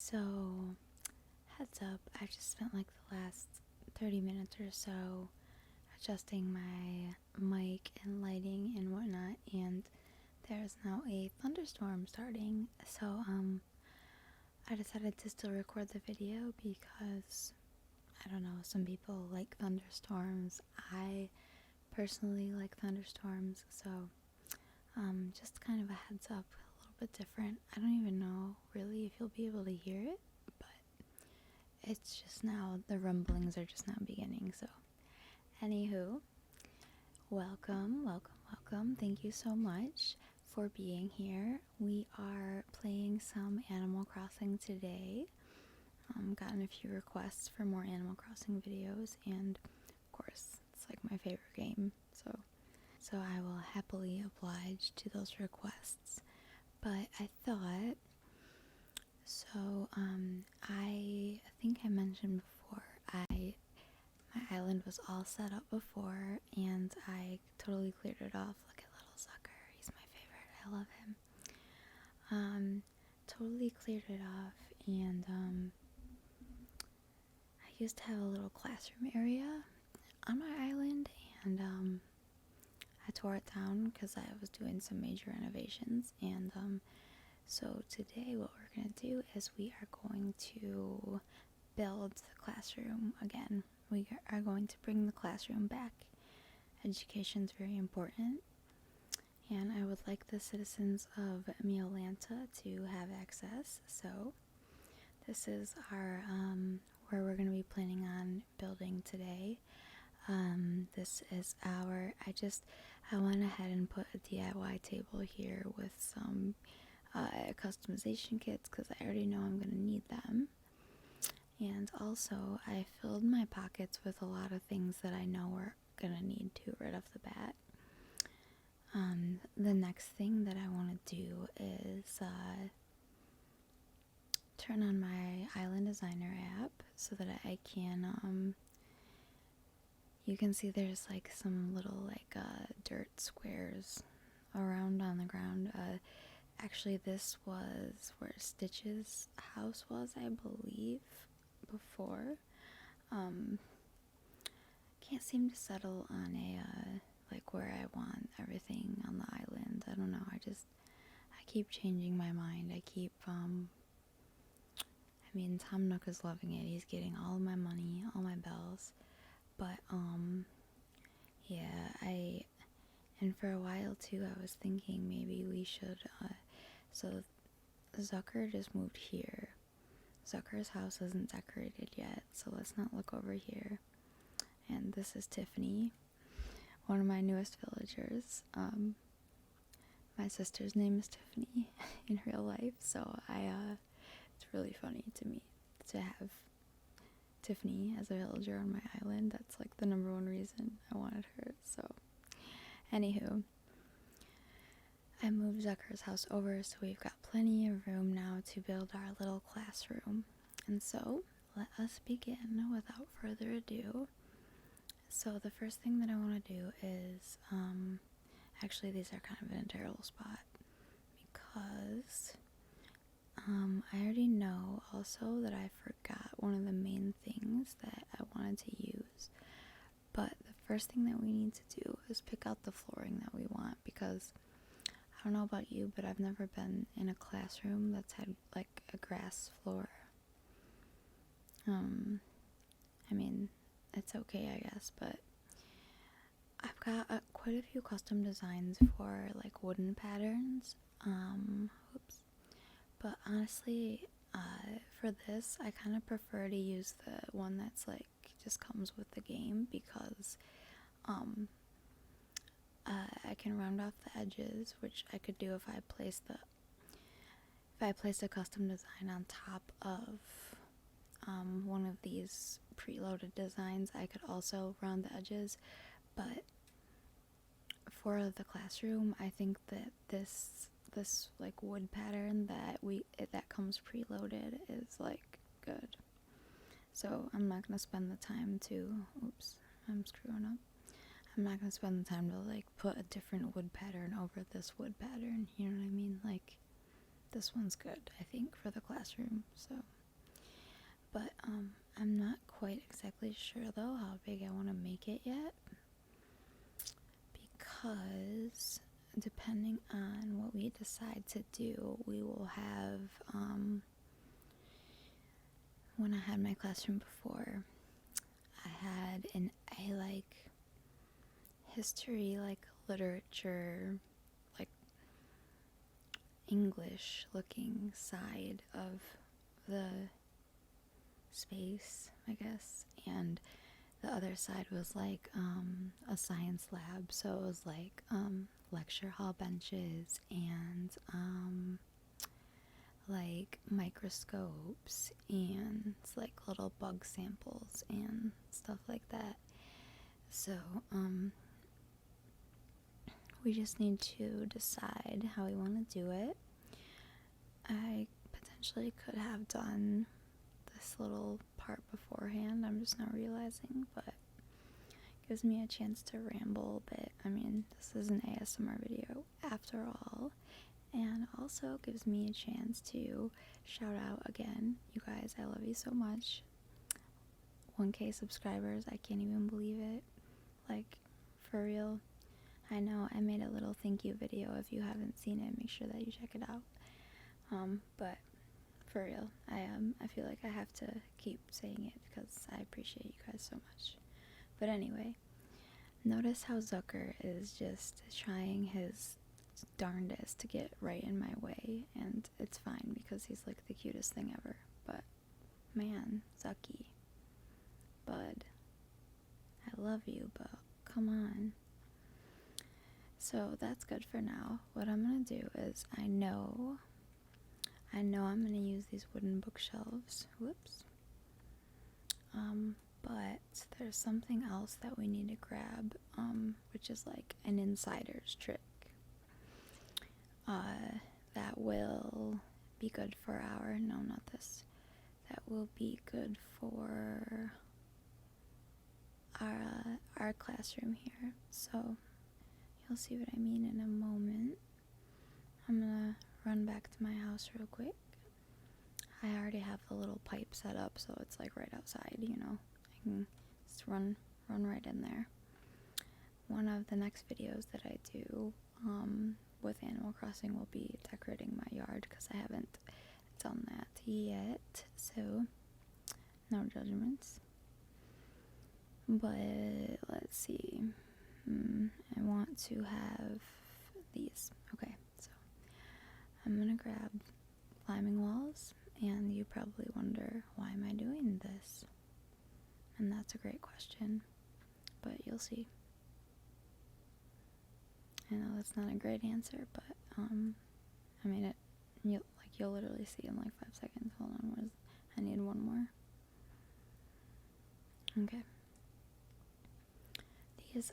So, heads up, I just spent like the last 30 minutes or so adjusting my mic and lighting and whatnot, and there's now a thunderstorm starting. So, I decided to still record the video because, I don't know, some people like thunderstorms. I personally like thunderstorms, so, just kind of a heads up, a little bit different. I don't even know really if you'll be able to hear it, but it's just now, the rumblings are just now beginning. So, anywho, welcome. Thank you so much for being here. We are playing some Animal Crossing today. Gotten a few requests for more Animal Crossing videos, and of course, it's like my favorite game. So I will happily oblige to those requests. But I thought, I think I mentioned before, my island was all set up before, and I totally cleared it off. Look at little Zucker, he's my favorite, I love him. Totally cleared it off, and I used to have a little classroom area on my island, and I tore it down because I was doing some major renovations, and so today what we're going to do is we are going to build the classroom again. We are going to bring the classroom back. Education is very important, and I would like the citizens of Miolanta to have access. So this is our where we're going to be planning on building today. This is our, I went ahead and put a DIY table here with some customization kits because I already know I'm going to need them. And also, I filled my pockets with a lot of things that I know we're going to need to right off the bat. The next thing that I want to do is turn on my Island Designer app so that I can, you can see there's like some little dirt squares around on the ground. Actually, this was where Stitch's house was, I believe, before. Can't seem to settle on like where I want everything on the island. I don't know, I keep changing my mind. Tom Nook is loving it. He's getting all my money, all my bells. But, yeah, and for a while too, I was thinking maybe we should, so Zucker just moved here. Zucker's house isn't decorated yet, so let's not look over here. And this is Tiffany, one of my newest villagers. My sister's name is Tiffany in real life, so it's really funny to me to have Tiffany as a villager on my island. That's like the number one reason I wanted her. So, anywho, I moved Zucker's house over, so we've got plenty of room now to build our little classroom. And so, let us begin without further ado. So the first thing that I want to do is, actually these are kind of in a terrible spot, because I already know also that I forgot one of the main things that I wanted to use. But the first thing that we need to do is pick out the flooring that we want, because I don't know about you, but I've never been in a classroom that's had like a grass floor. It's okay, I guess, but I've got quite a few custom designs for like wooden patterns. But honestly, for this, I kind of prefer to use the one that's like just comes with the game, because I can round off the edges, which I could do if I placed a custom design on top of one of these preloaded designs. I could also round the edges, but for the classroom, I think that this like wood pattern that comes preloaded is like good. So I'm not gonna spend the time to, oops, I'm screwing up. I'm not gonna spend the time to like put a different wood pattern over this wood pattern, you know what I mean? Like, this one's good, I think, for the classroom. So, but I'm not quite exactly sure though how big I want to make it yet, because depending on what we decide to do, we will have when I had my classroom before, I had a like history, like literature, like English looking side of the space, I guess, and the other side was like a science lab, so it was like lecture hall benches and like microscopes and like little bug samples and stuff like that. So we just need to decide how we want to do it. I potentially could have done this little part beforehand, I'm just not realizing, but it gives me a chance to ramble a bit. I mean, this is an ASMR video after all, and also gives me a chance to shout out again, you guys, I love you so much. 1K subscribers, I can't even believe it, like, for real. I know I made a little thank you video. If you haven't seen it, make sure that you check it out. But for real, I feel like I have to keep saying it because I appreciate you guys so much. But anyway, notice how Zucker is just trying his darndest to get right in my way, and it's fine because he's like the cutest thing ever. But man, Zucky, bud, I love you, but come on. So that's good for now. What I'm gonna do is I know I'm gonna use these wooden bookshelves. Whoops. But there's something else that we need to grab, which is like an insider's trick. That will be good for no, not this. That will be good for our classroom here. So you'll see what I mean in a moment. I'm gonna run back to my house real quick. I already have the little pipe set up, so it's like right outside, you know. I can just run right in there. One of the next videos that I do with Animal Crossing will be decorating my yard, because I haven't done that yet, so no judgments. But let's see. I want to have these. Okay, so I'm gonna grab climbing walls, and you probably wonder, why am I doing this? And that's a great question, but you'll see. I know that's not a great answer, but I mean, you'll literally see in like 5 seconds. Hold on, I need one more. Okay. These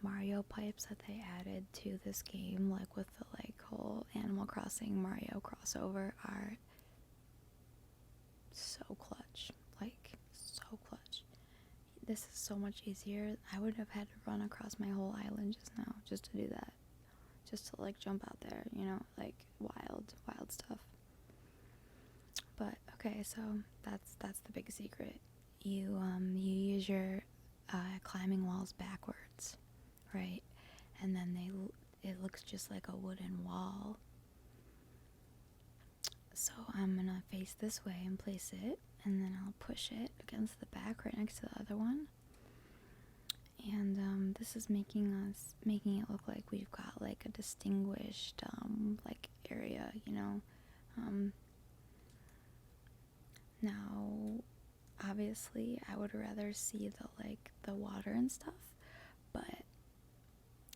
Mario pipes that they added to this game, like with the like whole Animal Crossing Mario crossover, are so clutch. Like, so clutch. This is so much easier. I would have had to run across my whole island just now just to do that. Just to like jump out there, you know, like wild stuff. But okay, so that's the big secret. You use your climbing walls backwards, right? And then it looks just like a wooden wall. So I'm gonna face this way and place it, and then I'll push it against the back right next to the other one. And this is making it look like we've got like a distinguished like area, you know. Now obviously I would rather see the water and stuff, but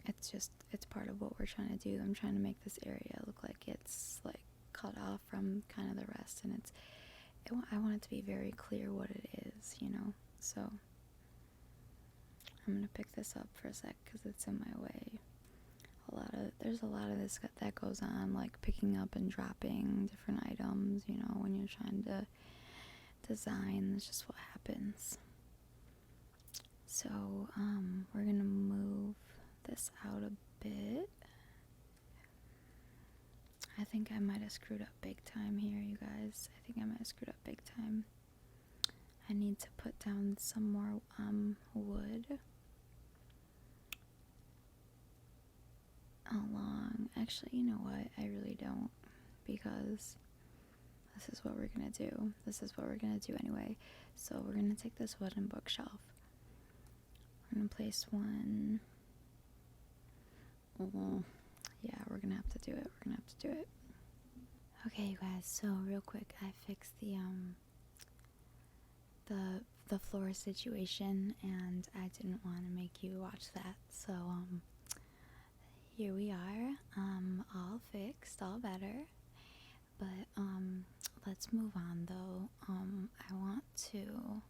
it's part of what we're trying to do. I'm trying to make this area look like it's like cut off from kind of the rest, and I want it to be very clear what it is, you know. So I'm gonna pick this up for a sec because it's in my way. There's a lot of this that goes on, like picking up and dropping different items, you know, when you're trying to design. That's just what happens. So we're gonna move this out a bit. I think I might have screwed up big time here, you guys. I think I might have screwed up big time. I need to put down some more wood along. Actually, you know what? I really don't, because this is what we're gonna do. This is what we're gonna do anyway. So we're gonna take this wooden bookshelf. We're gonna place one. Yeah, we're gonna have to do it. We're gonna have to do it. Okay, you guys. So real quick, I fixed the floor situation, and I didn't want to make you watch that. So here we are, all fixed, all better. But let's move on though. I want to.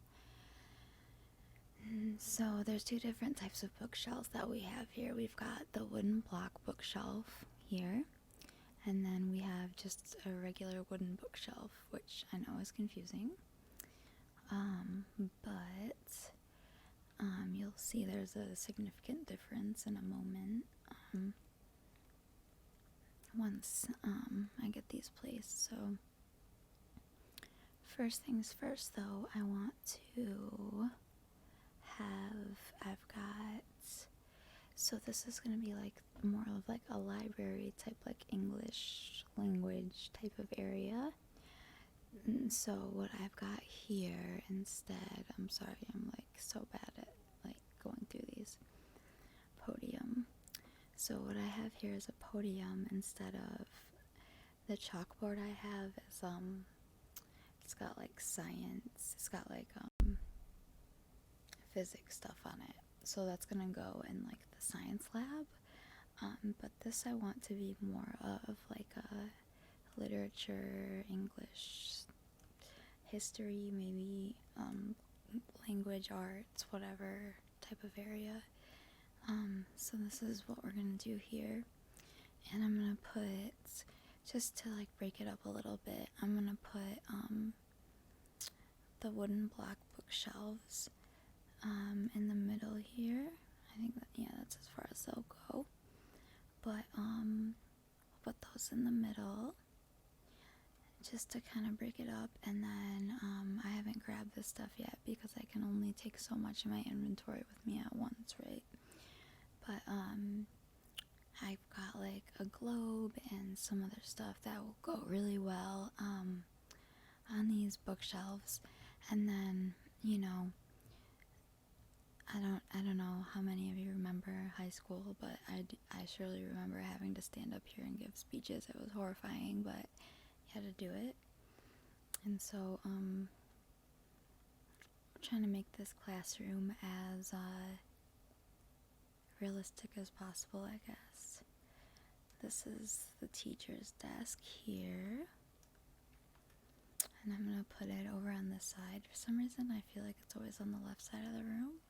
So there's two different types of bookshelves that we have here. We've got the wooden block bookshelf here, and then we have just a regular wooden bookshelf, which I know is confusing. But you'll see there's a significant difference in a moment. Once I get these placed. So first things first though, I want to I've got, so this is going to be like more of like a library type, like English language type of area. So what I've got here instead, I'm sorry, I'm like so bad at like going through these, podium. So what I have here is a podium instead of the chalkboard I have is it's got like science, it's got like physics stuff on it. So that's gonna go in like the science lab. But this I want to be more of like a literature, English, history, maybe language arts, whatever type of area. So this is what we're gonna do here. And I'm gonna put, just to like break it up a little bit, I'm gonna put the wooden block bookshelves in the middle here. I think that, yeah, that's as far as they'll go. But I'll put those in the middle just to kind of break it up. And then I haven't grabbed this stuff yet because I can only take so much of my inventory with me at once, right? But I've got like a globe and some other stuff that will go really well on these bookshelves. And then, you know, I don't know how many of you remember high school, but I surely remember having to stand up here and give speeches. It was horrifying, but you had to do it. And so I'm trying to make this classroom as realistic as possible, I guess. This is the teacher's desk here. And I'm going to put it over on this side. For some reason, I feel like it's always on the left side of the room.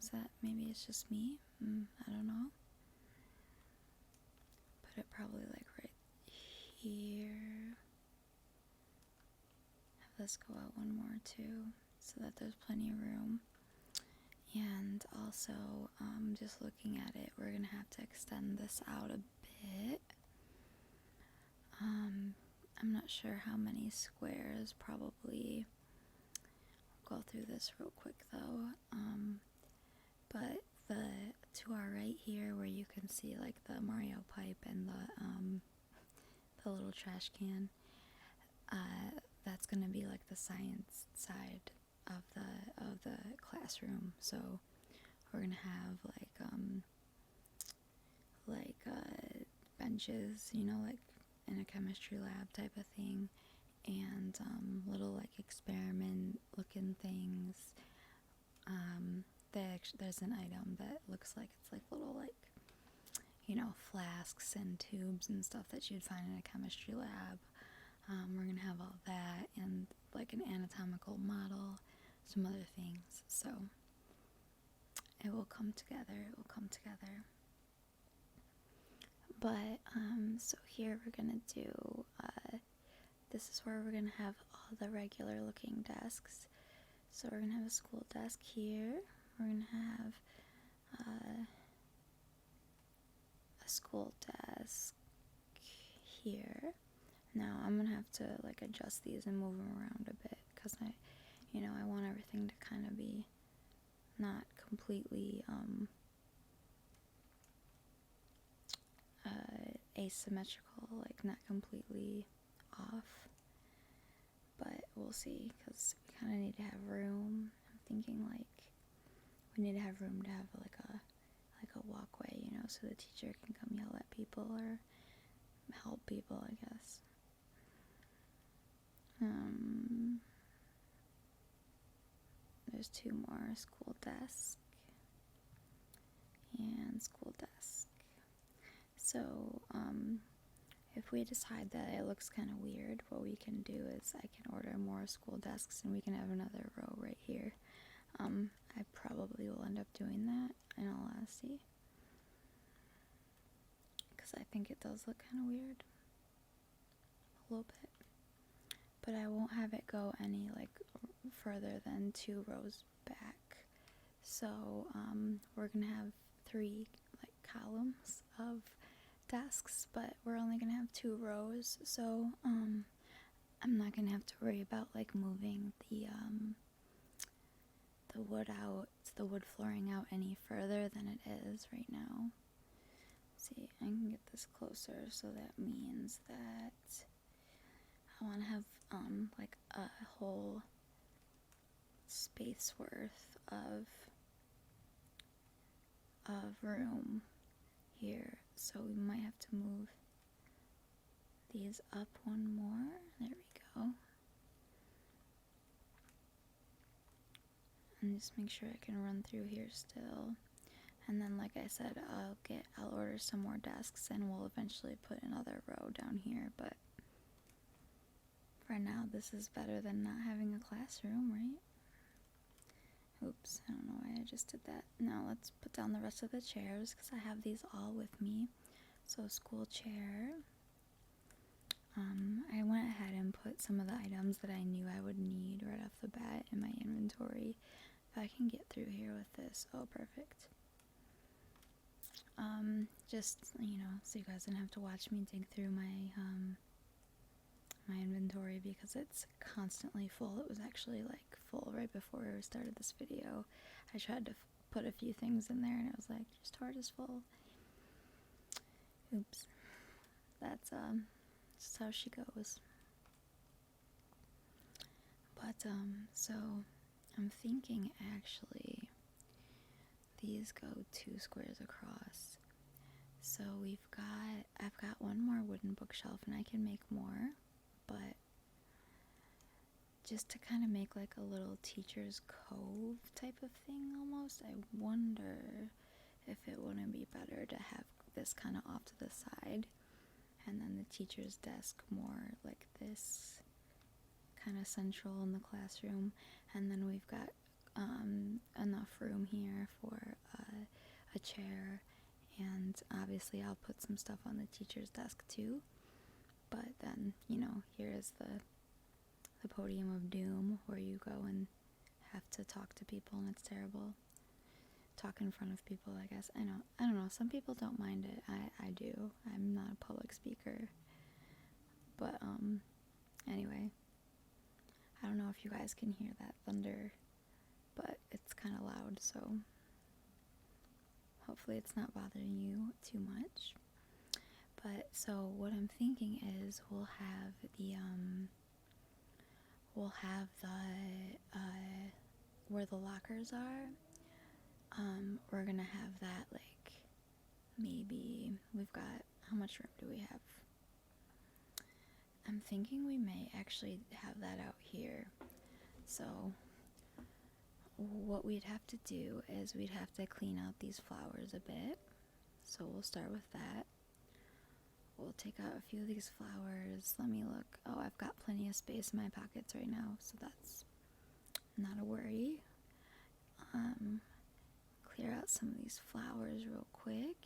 Is that, maybe it's just me? I don't know. Put it probably like right here. Have this go out one more too, so that there's plenty of room. And also, just looking at it, we're going to have to extend this out a bit. I'm not sure how many squares, probably. I'll go through this real quick though. But to our right here, where you can see like the Mario pipe and the little trash can, that's gonna be like the science side of the classroom. So we're gonna have like benches, you know, like in a chemistry lab type of thing, and little like experiment looking things. There's an item that looks like it's like little, like, you know, flasks and tubes and stuff that you'd find in a chemistry lab. We're gonna have all that and like an anatomical model, some other things. So it will come together. It will come together. But so here we're gonna do. This is where we're gonna have all the regular looking desks. So we're gonna have a school desk here. We're gonna have a school desk here. Now I'm gonna have to like adjust these and move them around a bit because I want everything to kind of be not completely asymmetrical, like not completely off. But we'll see, because we kind of need to have room. I'm thinking like we need to have room to have like a walkway, so the teacher can come yell at people or help people, I guess. There's 2 more: school desk and school desk. So, if we decide that it looks kind of weird, what we can do is I can order more school desks and we can have another row right here. I probably will end up doing that, in all honesty, because I think it does look kind of weird. A little bit. But I won't have it go any, like, further than 2 rows back. So, we're going to have 3, like, columns of desks, but we're only going to have 2 rows, so, I'm not going to have to worry about, like, moving the wood flooring out any further than it is right now. Let's see, I can get this closer, so that means that I want to have, like, a whole space worth of room here, so we might have to move these up 1 more. There we go. And just make sure I can run through here still. And then, like I said, I'll order some more desks and we'll eventually put another row down here, but for now this is better than not having a classroom, right? Oops, I don't know why I just did that. Now let's put down the rest of the chairs because I have these all with me. So school chair. I went ahead and put some of the items that I knew I would need right off the bat in my inventory. If I can get through here with this. Oh, perfect. Just, so you guys don't have to watch me dig through my my inventory because it's constantly full. It was actually like full right before we started this video. I tried to put a few things in there and it was like, your store is full. Oops. That's just how she goes. But so I'm thinking actually these go 2 squares across. So I've got 1 more wooden bookshelf and I can make more, but just to kind of make like a little teacher's cove type of thing almost, I wonder if it wouldn't be better to have this kind of off to the side and then the teacher's desk more like this, kind of central in the classroom, and then we've got enough room here for a chair, and obviously I'll put some stuff on the teacher's desk too, but then, here is the podium of doom where you go and have to talk to people and it's terrible. Talk in front of people, I guess. I don't know, some people don't mind it. I do. I'm not a public speaker. But, anyway. I don't know if you guys can hear that thunder, but it's kind of loud, so hopefully it's not bothering you too much. But, so what I'm thinking is we'll have the where the lockers are, we're gonna have that, like, maybe, we've got, how much room do we have? I'm thinking we may actually have that out here. So what we'd have to do is we'd have to clean out these flowers a bit. So we'll start with that. We'll take out a few of these flowers. Let me look. Oh, I've got plenty of space in my pockets right now, so that's not a worry. Clear out some of these flowers real quick,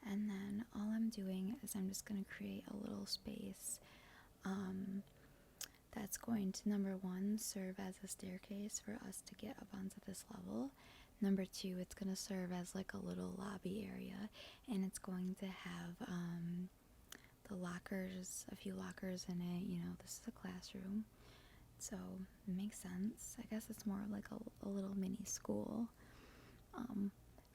and then all I'm doing is I'm just going to create a little space that's going to, number 1, serve as a staircase for us to get up onto this level. Number 2, it's going to serve as like a little lobby area, and it's going to have the lockers, a few lockers in it. You know, this is a classroom, so it makes sense. I guess it's more like a little mini school.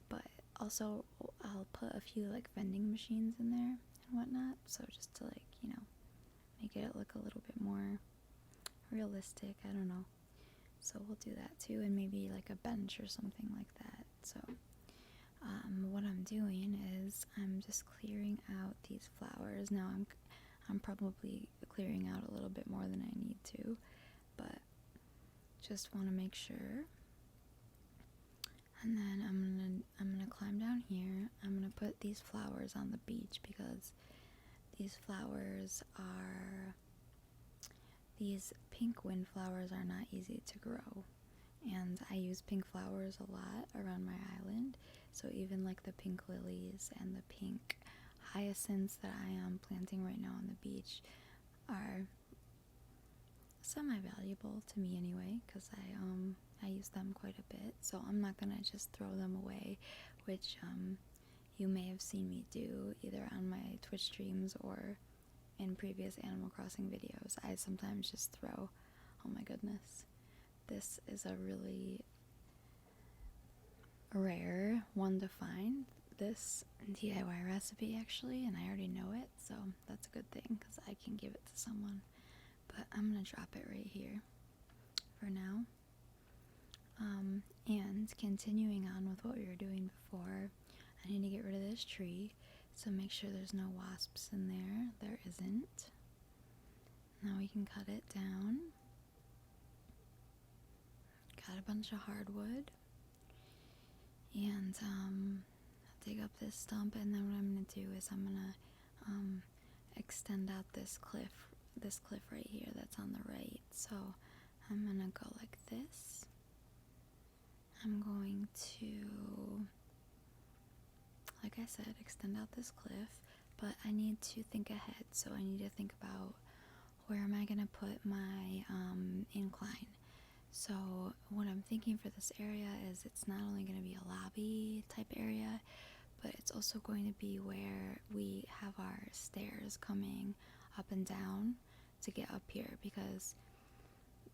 But also I'll put a few like vending machines in there and whatnot, so just to like, you know, make it look a little bit more realistic. I don't know. So we'll do that too, and maybe like a bench or something like that. So what I'm doing is I'm just clearing out these flowers. Now I'm probably clearing out a little bit more than I need to, but just want to make sure. And then I'm gonna climb down here. I'm gonna put these flowers on the beach because these pink windflowers are not easy to grow, and I use pink flowers a lot around my island. So even like the pink lilies and the pink hyacinths that I am planting right now on the beach are semi-valuable to me anyway, because I use them quite a bit. So I'm not gonna just throw them away, which you may have seen me do either on my Twitch streams or in previous Animal Crossing videos. I sometimes just throw. Oh my goodness, this is a really rare one to find, this DIY recipe actually, and I already know it, so that's a good thing because I can give it to someone. But I'm gonna drop it right here for now. And continuing on with what we were doing before, I need to get rid of this tree, so make sure there's no wasps in there. There isn't. Now we can cut it down. Got a bunch of hardwood. And dig up this stump, and then what I'm gonna do is I'm gonna extend out this cliff right here that's on the right. So I'm gonna go like this. I'm going to, like I said, extend out this cliff, but I need to think ahead. So I need to think about, where am I gonna put my incline? So what I'm thinking for this area is it's not only going to be a lobby type area, but it's also going to be where we have our stairs coming up and down to get up here, because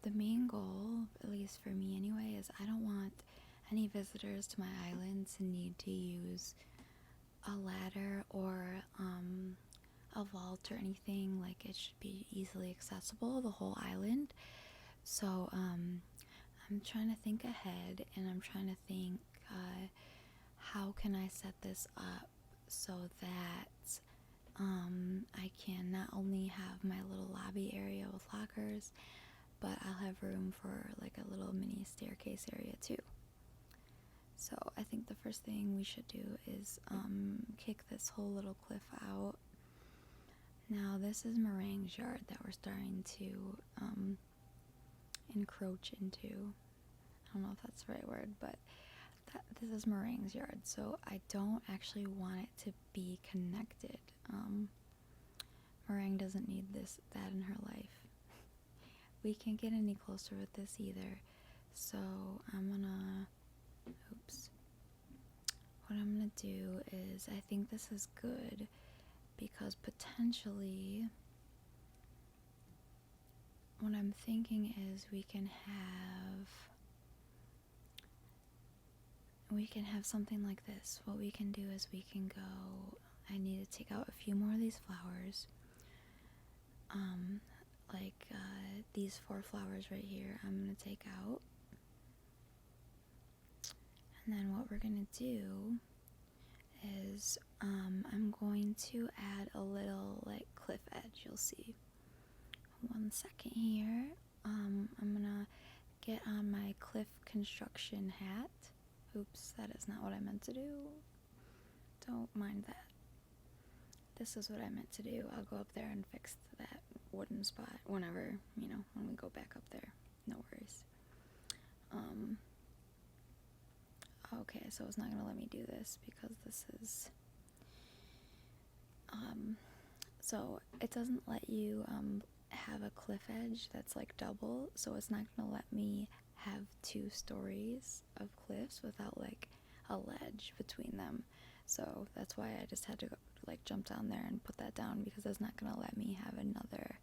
the main goal, at least for me anyway, is I don't want any visitors to my island to need to use a ladder or a vault or anything. Like, it should be easily accessible, the whole island. So I'm trying to think ahead, and I'm trying to think, how can I set this up so that I can not only have my little lobby area with lockers, but I'll have room for like a little mini staircase area too. So I think the first thing we should do is kick this whole little cliff out. Now this is Meringue's yard that we're starting to encroach into. I don't know if that's the right word, but this is Meringue's yard, so I don't actually want it to be connected. Meringue doesn't need that in her life. We can't get any closer with this either, so what I'm gonna do is, I think this is good, because potentially what I'm thinking is we can have something like this. What we can do is we can go, I need to take out a few more of these flowers, these 4 flowers right here I'm going to take out, and then what we're going to do is I'm going to add a little like cliff edge. You'll see. 1 second here. I'm gonna get on my cliff construction hat. Oops, that is not what I meant to do. Don't mind that. This is what I meant to do. I'll go up there and fix that wooden spot whenever, when we go back up there. No worries. Okay, so it's not gonna let me do this because this is, so it doesn't let you, have a cliff edge that's like double, so it's not gonna let me have 2 stories of cliffs without like a ledge between them. So that's why I just had to like jump down there and put that down, because it's not gonna let me have another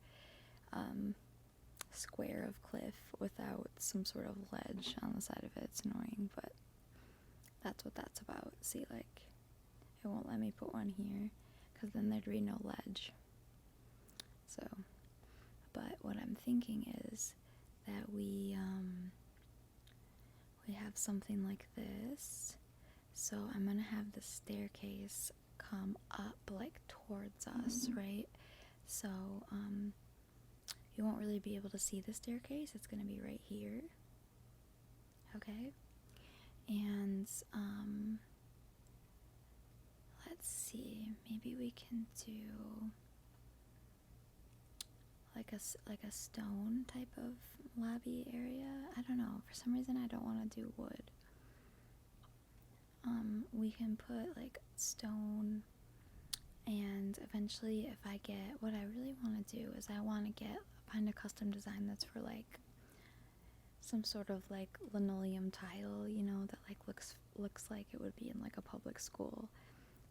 square of cliff without some sort of ledge on the side of it. It's annoying, but that's what that's about. See, like, it won't let me put one here because then there'd be no ledge. So, but what I'm thinking is that we have something like this. So I'm gonna have the staircase come up like towards us, right? So you won't really be able to see the staircase. It's gonna be right here. Okay? And let's see, maybe we can do like a stone type of lobby area. I don't know, for some reason I don't want to do wood. We can put like stone, and eventually if I get, what I really want to do is I want to find a custom design that's for like some sort of like linoleum tile, you know, that like looks like it would be in like a public school,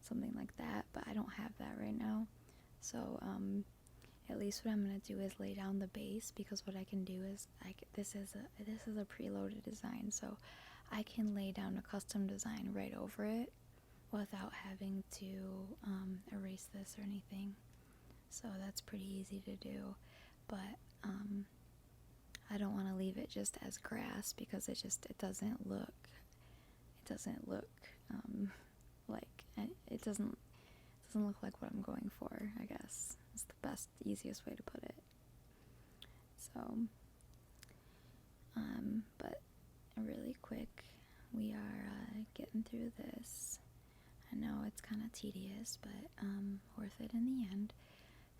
something like that, but I don't have that right now. So at least what I'm gonna do is lay down the base, because what I can do is this is a preloaded design, so I can lay down a custom design right over it without having to erase this or anything. So that's pretty easy to do, but I don't want to leave it just as grass, because it doesn't look like, it doesn't look like what I'm going for, I guess. It's the best, easiest way to put it. So, but really quick, we are getting through this. I know it's kind of tedious, but worth it in the end.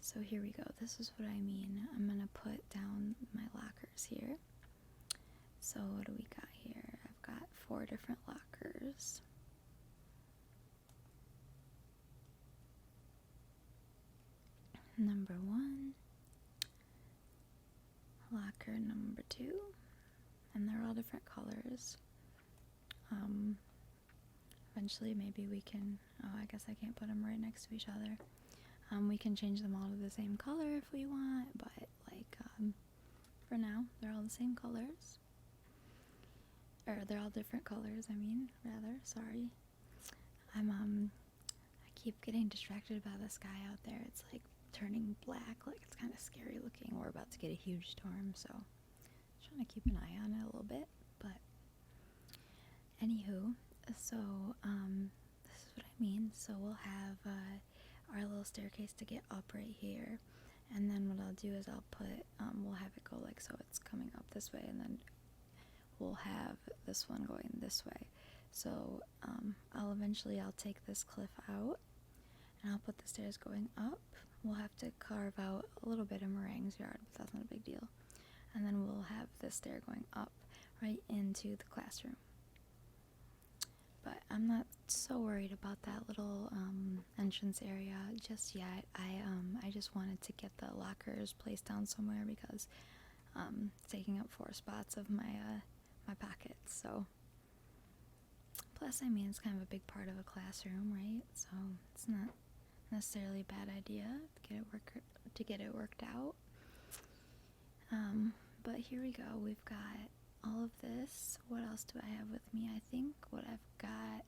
So here we go. This is what I mean. I'm gonna put down my lockers here. So what do we got here? I've got 4 different lockers. Number 1, locker number 2, and they're all different colors. Eventually maybe we can, I guess I can't put them right next to each other. We can change them all to the same color if we want, but like for now they're all the same colors, or they're all different colors, sorry. I keep getting distracted by the sky out there. It's like turning black, like it's kind of scary looking. We're about to get a huge storm, so I'm trying to keep an eye on it a little bit. But anywho, so this is what I mean. So we'll have our little staircase to get up right here, and then what I'll do is I'll put we'll have it go like so, it's coming up this way, and then we'll have this one going this way. So I'll take this cliff out, and I'll put the stairs going up. We'll have to carve out a little bit of meringue's yard, but that's not a big deal. And then we'll have this stair going up right into the classroom. But I'm not so worried about that little entrance area just yet. I just wanted to get the lockers placed down somewhere, because it's taking up 4 spots of my my pockets. So plus, I mean, it's kind of a big part of a classroom, right? So it's not necessarily a bad idea to get it worked out. But here we go. We've got all of this. What else do I have with me? I think what I've got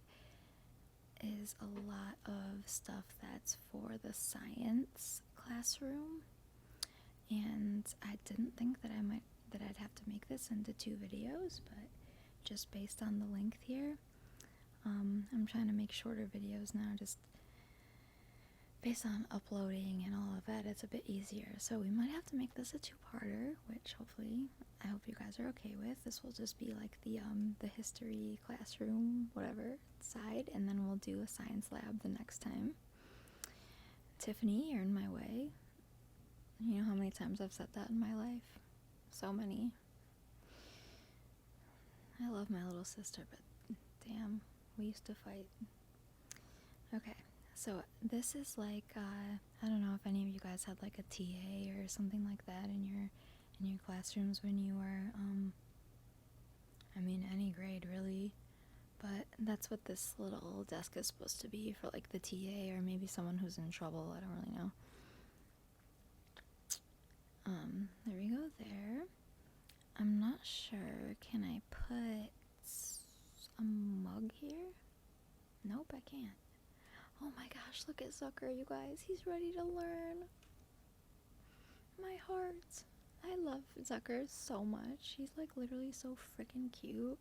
is a lot of stuff that's for the science classroom, and I didn't think that I'd have to make this into 2 videos, but just based on the length here, I'm trying to make shorter videos now, just based on uploading and all of that. It's a bit easier, so we might have to make this a 2-parter, which hopefully I hope you guys are okay with. This will just be like the history classroom whatever side, and then we'll do a science lab the next time. Tiffany, you're in my way. You know how many times I've said that in my life? So many. I love my little sister, but damn, we used to fight. Okay, so this is like, I don't know if any of you guys had like a TA or something like that in your classrooms when you were, I mean, any grade really, but That's what this little desk is supposed to be for, like, the TA or maybe someone who's in trouble. I don't really know. There we go there. I'm not sure. Can I put a mug here? Nope, I can't. Oh my gosh, look at Zucker, you guys. He's ready to learn. My heart. I love Zucker so much. He's like literally so freaking cute.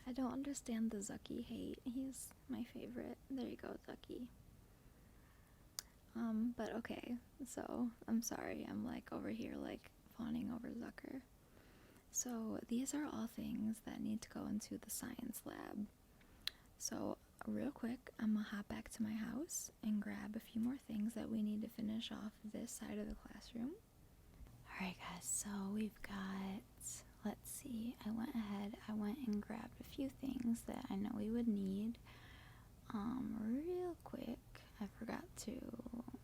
I don't understand the Zucky hate. He's my favorite. There you go, Zucky. But okay, so I'm sorry. I'm like over here like fawning over Zucker. So these are all things that need to go into the science lab. So real quick, I'm gonna hop back to my house and grab a few more things that we need to finish off this side of the classroom. Alright guys, so we've got, let's see, I went and grabbed a few things that I know we would need. Real quick, I forgot to,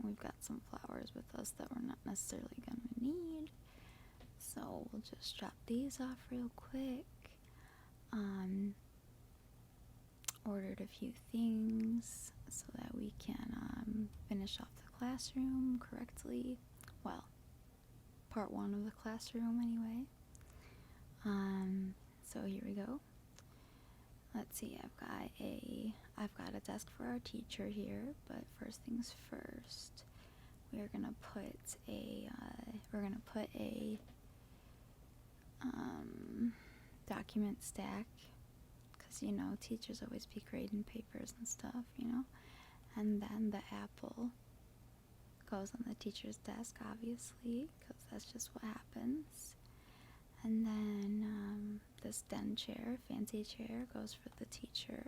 we've got some flowers with us that we're not necessarily gonna need. So we'll just drop these off real quick. Ordered a few things so that we can finish off the classroom correctly. Well, part one of the classroom anyway. So here we go. Let's see, I've got a desk for our teacher here, but first things first, we're gonna put a document stack, because you know teachers always be grading papers and stuff, you know. And then the apple goes on the teacher's desk, obviously, because that's just what happens. And then this den chair, fancy chair, goes for the teacher.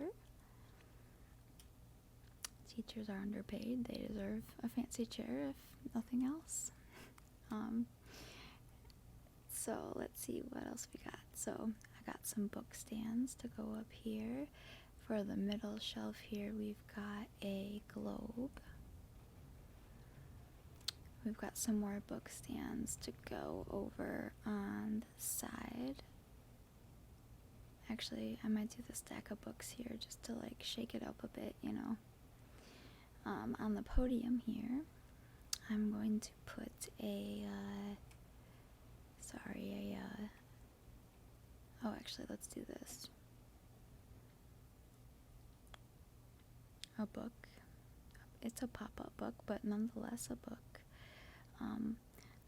Teachers are underpaid. They deserve a fancy chair, if nothing else. So let's see what else we got. So I got some book stands to go up here. For the middle shelf here, we've got a globe. We've got some more book stands to go over on the side. Actually, I might do the stack of books here just to like shake it up a bit, you know. On the podium here, I'm going to put oh, actually, let's do this. A book. It's a pop-up book, but nonetheless a book.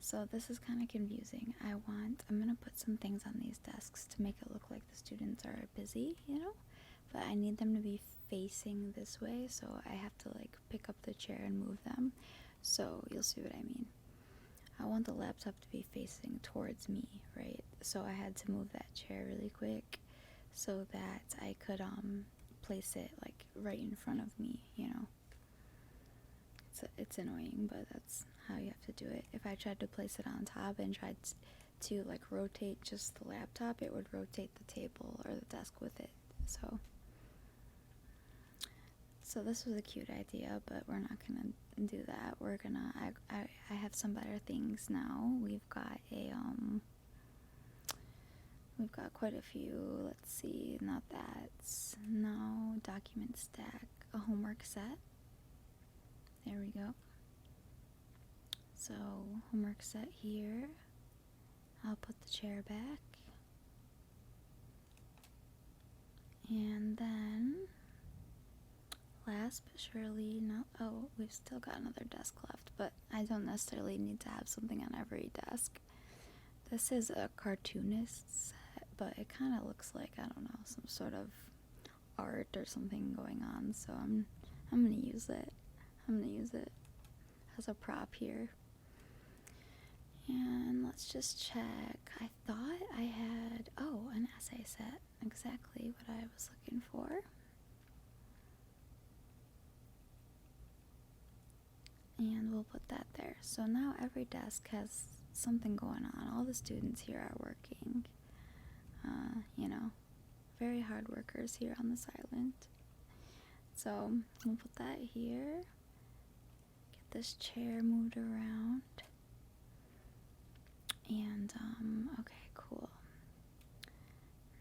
So this is kind of confusing. I'm gonna put some things on these desks to make it look like the students are busy, you know, but I need them to be facing this way, so I have to like pick up the chair and move them. So you'll see what I mean. I want the laptop to be facing towards me, right? So I had to move that chair really quick so that I could place it like right in front of me, you know. It's annoying, but that's how you have to do it. If I tried to place it on top and tried to like rotate just the laptop, it would rotate the table or the desk with it. So this was a cute idea, but we're not gonna do that. I have some better things now. We've got quite a few. Let's see, not that. No, document stack, a homework set. There we go. So, homework set here. I'll put the chair back. And then, last but surely not, oh, we've still got another desk left, but I don't necessarily need to have something on every desk. This is a cartoonist set, but it kind of looks like, I don't know, some sort of art or something going on, so I'm gonna use it. I'm gonna use it as a prop here. And let's just check. I thought I had, an essay set. Exactly what I was looking for. And we'll put that there. So now every desk has something going on. All the students here are working. You know, very hard workers here on this island. So we'll put that here. This chair moved around, and okay, cool.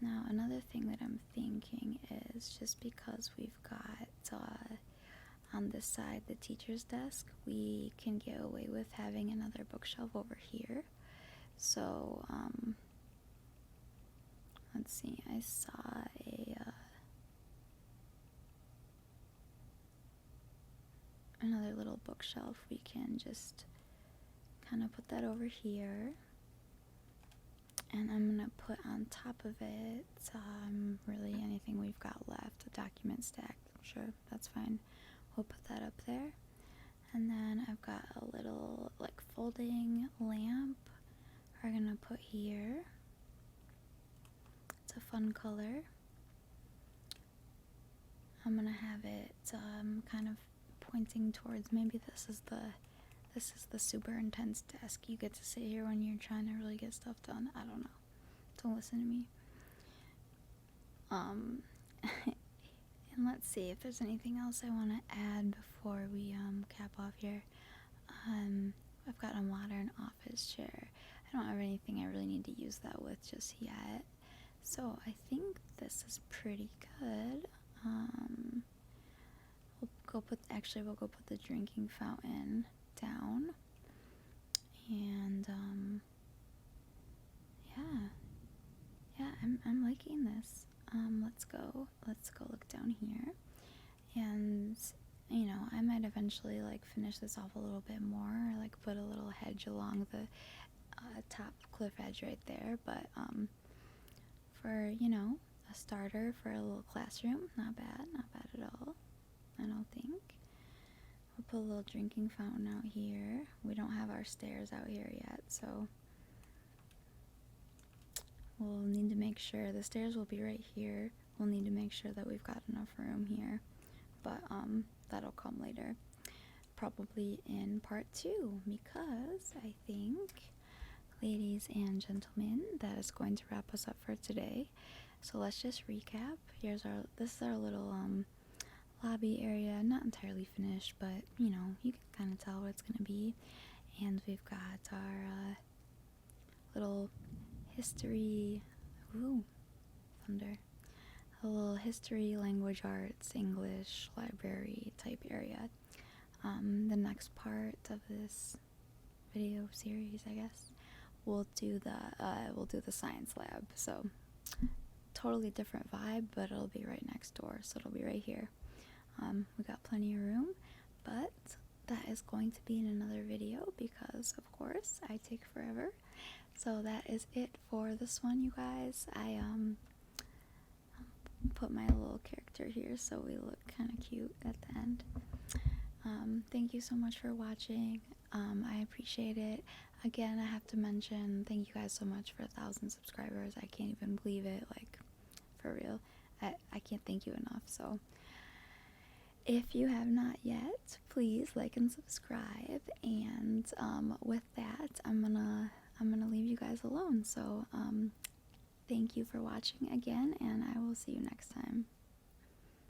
Now, another thing that I'm thinking is just because we've got on this side the teacher's desk, we can get away with having another bookshelf over here. So, let's see, I saw another little bookshelf. We can just kind of put that over here. And I'm going to put on top of it really anything we've got left, a document stack. I'm sure that's fine. We'll put that up there. And then I've got a little like folding lamp we're going to put here. It's a fun color. I'm going to have it kind of pointing towards, maybe this is the super intense desk. You get to sit here when you're trying to really get stuff done. I don't know. Don't listen to me. And let's see if there's anything else I want to add before we cap off here. I've got a modern office chair. I don't have anything I really need to use that with just yet. So I think this is pretty good. We'll go put the drinking fountain down. And yeah, I'm liking this. Let's go look down here. And I might eventually like finish this off a little bit more, or like put a little hedge along the top cliff edge right there. But for a starter for a little classroom, not bad at all. I don't think. We'll put a little drinking fountain out here. We don't have our stairs out here yet, so we'll need to make sure the stairs will be right here. We'll need to make sure that we've got enough room here, but that'll come later, probably in part 2, because I think, ladies and gentlemen, that is going to wrap us up for today. So let's just recap. This is our little lobby area, not entirely finished, but you can kind of tell what it's gonna be. And we've got our little history, thunder, a little history, language arts, English, library type area. The next part of this video series, I guess, we'll do the science lab. So totally different vibe, but it'll be right next door, so it'll be right here. We got plenty of room, but that is going to be in another video because, of course, I take forever. So that is it for this one, you guys. I put my little character here so we look kind of cute at the end. Thank you so much for watching. I appreciate it. Again, I have to mention, thank you guys so much for 1,000 subscribers. I can't even believe it, like, for real. I can't thank you enough. So if you have not yet, please like and subscribe. And with that, I'm gonna leave you guys alone. So thank you for watching again, and I will see you next time.